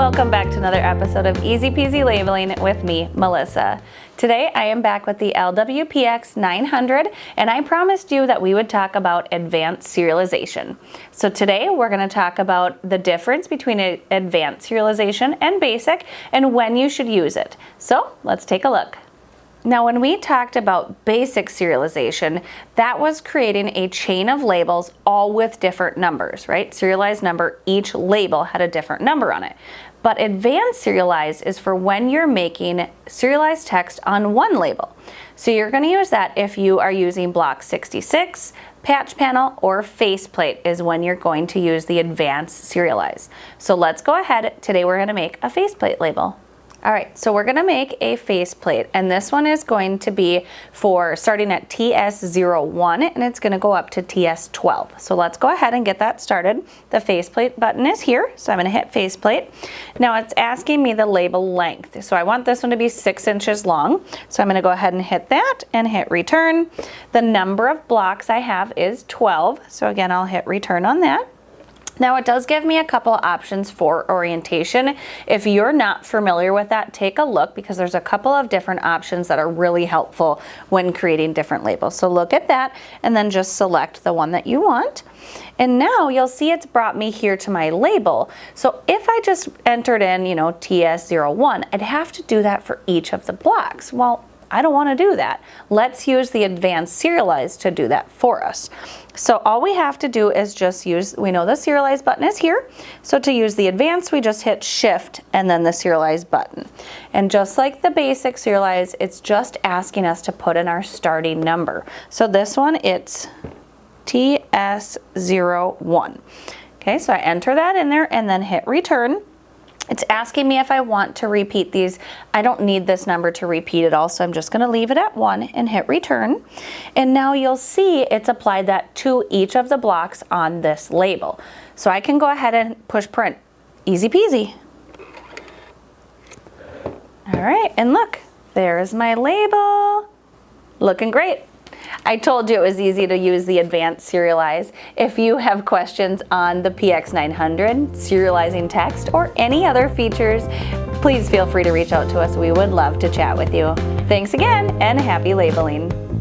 Welcome back to another episode of Easy Peasy Labeling with me, Melissa. Today I am back with the LW-PX900, and I promised you that we would talk about advanced serialization. So today we're going to talk about the difference between advanced serialization and basic and when you should use it. So let's take a look. Now, when we talked about basic serialization, that was creating a chain of labels all with different numbers, right? Serialized number, each label had a different number on it. But advanced serialized is for when you're making serialized text on one label. So you're going to use that if you are using block 66, patch panel, or faceplate is when you're going to use the advanced serialized. So let's go ahead. Today we're going to make a faceplate label. All right, so we're gonna make a faceplate, and this one is going to be for starting at TS01, and it's gonna go up to TS12. So let's go ahead and get that started. The faceplate button is here, so I'm gonna hit faceplate. Now it's asking me the label length. So I want this one to be 6 inches long. So I'm gonna go ahead and hit that and hit return. The number of blocks I have is 12. So again, I'll hit return on that. Now it does give me a couple options for orientation. If you're not familiar with that, take a look because there's a couple of different options that are really helpful when creating different labels. So look at that and then just select the one that you want. And now you'll see it's brought me here to my label. So if I just entered in, TS01, I'd have to do that for each of the blocks. Well, I don't want to do that. Let's use the advanced serialized to do that for us. So all we have to do is just use, we know the serialized button is here. So to use the advanced, we just hit shift and then the serialized button. And just like the basic serialized, it's just asking us to put in our starting number. So this one, it's TS01. Okay, so I enter that in there and then hit return. It's asking me if I want to repeat these. I don't need this number to repeat it all, so I'm just going to leave it at 1 and hit return. And now you'll see it's applied that to each of the blocks on this label. So I can go ahead and push print. Easy peasy. All right, and look, there's my label. Looking great. I told you it was easy to use the advanced serialize. If you have questions on the PX900, serializing text, or any other features, please feel free to reach out to us. We would love to chat with you. Thanks again, and happy labeling.